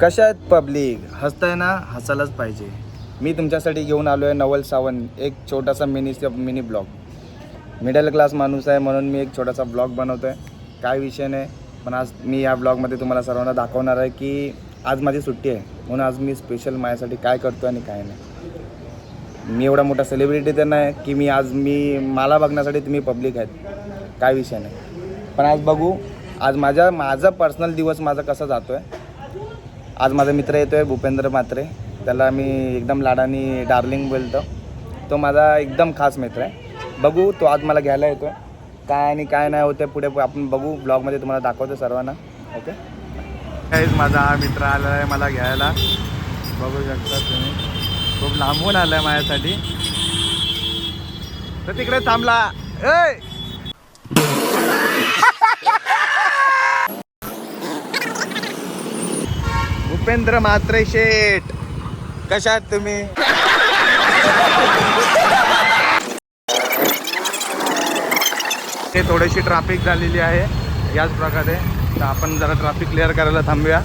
कशा आहेत पब्लिक? हसताय ना? हसायलाच पाहिजे. मी तुमच्यासाठी घेऊन आलो आहे नवल सावंत, एक छोटासा मिनी ब्लॉग. मिडल क्लास माणूस आहे म्हणून मी एक छोटासा ब्लॉग बनवतो आहे. काय विषय नाही, पण आज मी या ब्लॉगमध्ये तुम्हाला सर्वांना दाखवणार आहे की आज माझी सुट्टी आहे, म्हणून आज मी स्पेशल माझ्यासाठी काय करतो आणि काय नाही. मी एवढा मोठा सेलिब्रिटी तर नाही की मला बघण्यासाठी तुम्ही पब्लिक आहेत, काय विषय नाही. पण आज बघू, आज माझा पर्सनल दिवस माझा कसा जातो आहे. आज माझा मित्र येतो आहे भूपेंद्र म्हात्रे, त्याला मी एकदम लाडानी डार्लिंग बोलतो. तो माझा एकदम खास मित्र आहे. बघू तो आज मला घ्यायला येतो आहे, काय आणि काय नाही होतं पुढे आपण बघू. ब्लॉगमध्ये तुम्हाला दाखवतो सर्वांना. ओके काहीच माझा हा मित्र आला आहे मला घ्यायला, बघू शकता तुम्ही. खूप लांबून आला आहे माझ्यासाठी, तर तिकडे थांबला. भूपेंद्र म्हात्रे शेठ, कशा आहात तुम्ही? ते थोडीशी ट्रॅफिक झालेली आहे याच प्रकारे, तर आपण जरा ट्रॅफिक क्लिअर करायला थांबूया,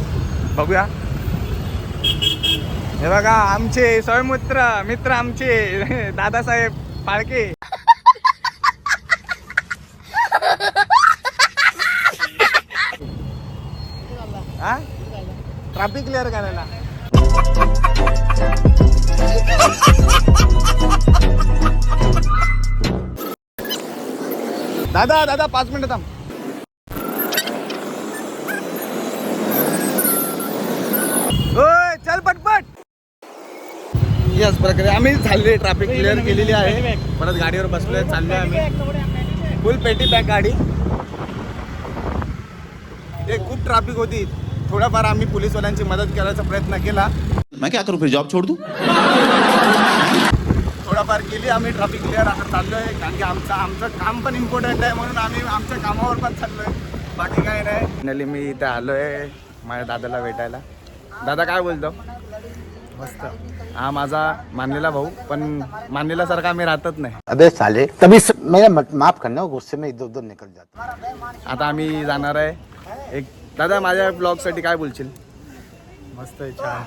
बघूया. हे बघा आमचे मित्र आमचे दादासाहेब फाळके. हा ट्रॅफिक क्लिअर करायला. दादा 5 मिनिटं थांब. चल पटपट. याच प्रकारे आम्ही झालेली ट्रॅफिक क्लिअर केलेली आहे. परत गाडीवर बसलोय, चाललोय आम्ही. फुल पेटी पॅक गाडी. खूप ट्रॅफिक होती, थोडाफार आम्ही पोलीसवाल्यांची मदत करायचा प्रयत्न केला. मैं क्या करूं फिर, जॉब छोड़ दूं? थोडाफार केली आम्ही ट्रॅफिक क्लिअर. आता चाललोय कारण की आमचं काम पण इम्पॉर्टंट आहे, म्हणून आम्ही आमच्या कामावर पण चाललोय, बाकी काय नाही. फायनली मी इथे आलोय माझ्या दादाला भेटायला. दादा काय बोलतो? मस्त. हा माझा मानलेला भाऊ, पण मानलेला सारखा आम्ही राहतच नाही. अबे साले तभी मेरा माफ करना, गुस्से में इधर उधर निकल जाता. आता आम्ही जाणार आहे एक. दादा माझ्या ब्लॉगसाठी काय बोलशील? मस्त आहे, छान.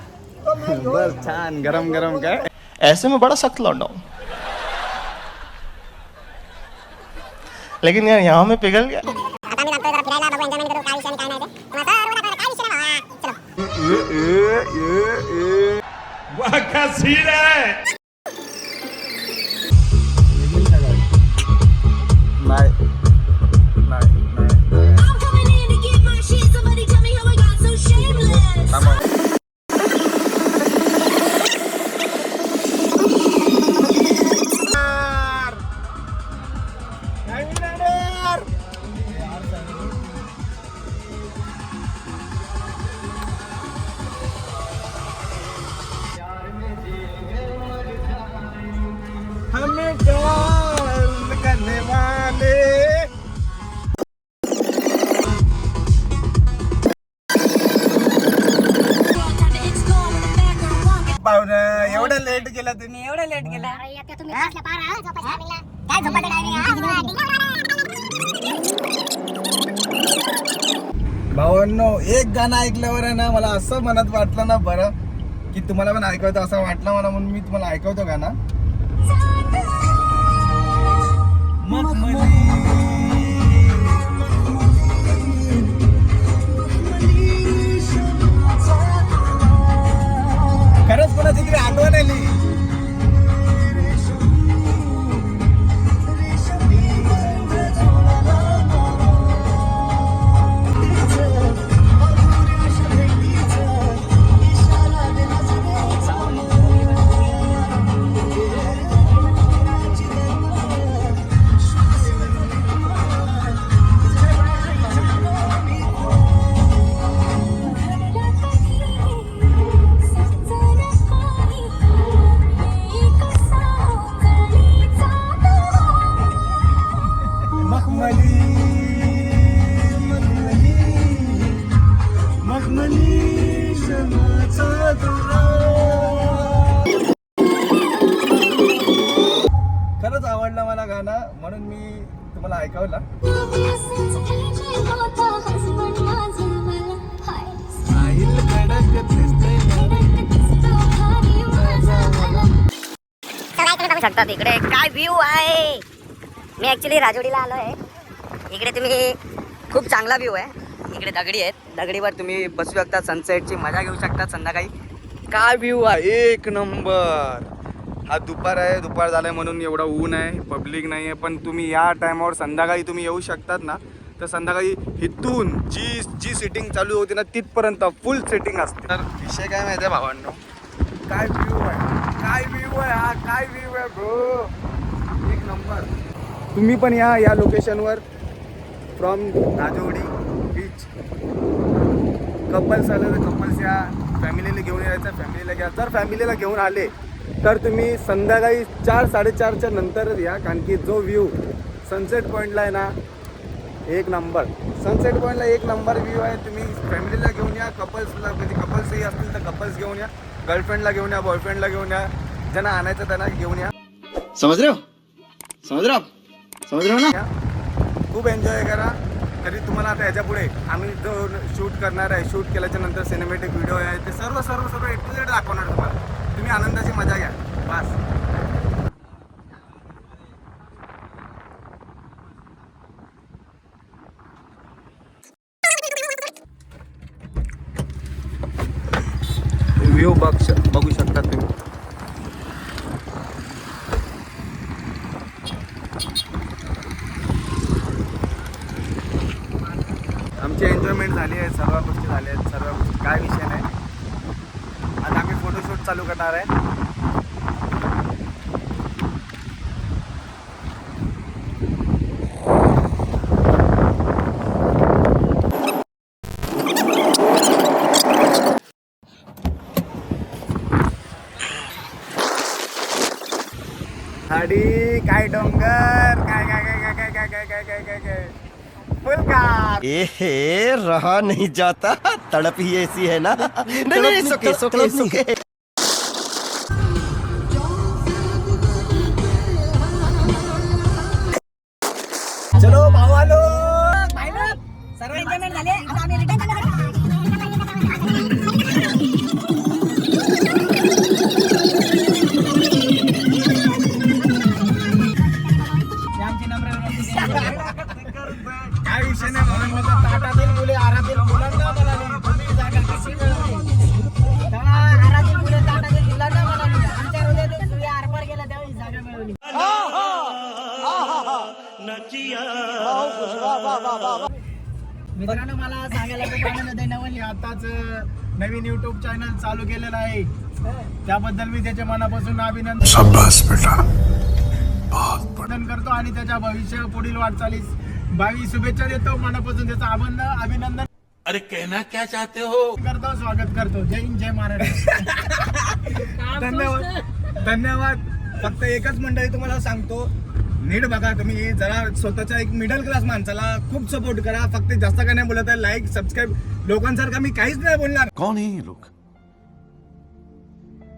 बस छान, गरम गरम. काय ऐसे में बड़ा सख्त लौंडा हूं, लेकिन यार यहाँ में पिघल गया. हमें कॉल करने वाले पाहुणं, एवढं लेट केला तुम्ही, एवढं लेट केला. भावांनो, एक गाणं ऐकल्यावर आहे ना मला असं मनात वाटलं ना बरं की तुम्हाला पण ऐकवतो असं वाटलं मला, म्हणून मी तुम्हाला ऐकवतो गाणं. खरंच कोणाची तरी आठवण आली. खरंच आवडलं मला गाणं, म्हणून मी तुम्हाला ऐकवलं. आईल कडक शकतात इकडे काय व्ह्यू आहे. मी ॲक्च्युली राजवाडीला आलो आहे. इकडे तुम्ही खूप चांगला व्ह्यू आहे. इकडे दगडी आहेत, दगडीवर तुम्ही बसू शकता, सनसेटची मजा घेऊ शकता संध्याकाळी. काय व्ह्यू आहे, एक नंबर. हा दुपार आहे, दुपार झालं म्हणून एवढा ऊन आहे, पब्लिक नाही आहे. पण तुम्ही या टायमावर संध्याकाळी तुम्ही येऊ शकतात ना, तर संध्याकाळी इथून जी सिटिंग चालू होती ना तिथपर्यंत फुल सिटिंग असते. तर विषय काय माहिती आहे भावांनो, काय व्ह्यू आहे, काय व्ह्यू आहे, हा काय व्ह्यू आहे ब्रो, एक नंबर. तुम्ही पण या लोकेशनवर फ्रॉम राजवाडी बीच. कपल्स आलं तर कपल्स या, फॅमिलीला घेऊन यायचं फॅमिलीला घ्या. जर फॅमिलीला घेऊन आले तर तुम्ही संध्याकाळी 4-4:30च्या नंतरच या, कारण की जो व्ह्यू सनसेट पॉईंटला आहे ना एक नंबर. सनसेट पॉईंटला एक नंबर व्ह्यू आहे. तुम्ही फॅमिलीला घेऊन या, कपल्सला म्हणजे कपल्सही असतील तर कपल्स घेऊन या, गर्लफ्रेंडला घेऊन या, बॉयफ्रेंडला घेऊन या, ज्यांना आणायचं त्यांना घेऊन या. समझ रहे हो ना. खूप एन्जॉय करा. तरी तुम्हाला आता ह्याच्यापुढे आम्ही जो शूट करणार आहे, शूट केल्याच्या नंतर सिनेमॅटिक व्हिडिओ आहे ते सर्व ए टू झेड दाखवणार तुम्हाला. तुम्ही आनंदाची मजा घ्या बस. व्ह्यू बघू शकता तुम्ही. आमची एन्जॉयमेंट झाली आहे, सर्व गोष्टी झाल्या आहेत, सर्व गोष्टी काय विषय नाही. आता आम्ही फोटोशूट चालू करणार आहे. खाडी काय डोंगर काय काय काय काय काय काय काय काय काय काय फुल कार. ए रहा नहीं जाता, तड़प ही ऐसी है ना. नहीं सुके. चलो भाऊ आलो. सर्व एन्जॉयमेंट झाले. आता आम्ही रिटर्न जाणार. काय विषय नाही म्हणून माझ्या ताटातील मुले आरातील मुलांना म्हणाली तुम्ही जागा कशी मिळवली. आरातील मुले ताटातील मुलांना म्हणाली, आमच्या हृदयातून सूर्य आरपार गेला त्यावेळी जागा मिळवली. मित्रांनो, मला सांगायला खूप आनंद आहे. नवल आताच नवीन युट्यूब चॅनल चालू केलेलं आहे, त्याबद्दल मी त्याच्या मनापासून अभिनंदन करतो आणि त्याच्या भविष्य पुढील वाटचालीस भावी शुभेच्छा देतो. मनापासून त्याचं अभिनंदन. अरे कहना क्या चाहते हो करतो, स्वागत करतो. जय हिंद, जय महाराष्ट्र. धन्यवाद. फक्त एकच मंडळी तुम्हाला सांगतो, नीट बघा तुम्ही जरा स्वतःच्या एक मिडल क्लास माणसाला खूप सपोर्ट करा. फक्त जास्त काय नाही बोलत आहे, लाईक सबस्क्राईब. लोकांसारखं मी काहीच नाही बोलणार. कौन है ये लोग,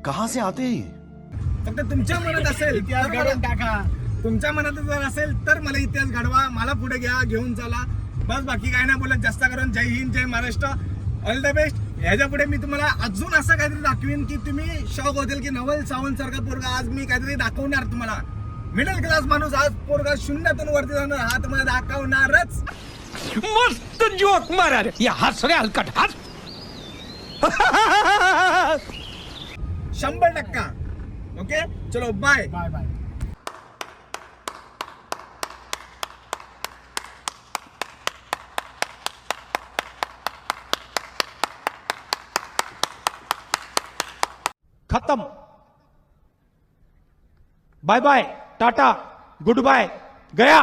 कहाँ से आते हैं ये? फक्त तुमच्या मनात असेल इतिहास तर मला- घडवून टाका. तुमच्या मनात जर असेल तर मला इतिहास घडवा, मला पुढे घ्या, घेऊन चला. बस बाकी काय नाही बोलत जास्त करून. जय हिंद, जय महाराष्ट्र, ऑल द बेस्ट. ह्याच्या पुढे मी तुम्हाला अजून असं काहीतरी दाखवीन की तुम्ही शॉक होतील की नवल सावंत सारखा पोरगा आज मी काहीतरी दाखवणार तुम्हाला. मिडल क्लास माणूस आज पोरगा शून्यातून वरती जाणार, हा तुम्हाला दाखवणारच. मस्त जोक मारा रे. या हात सगळे हलकट हात. 100%. ओके चलो बाय. Bye bye. खत्म. Bye bye, tata, goodbye, गया.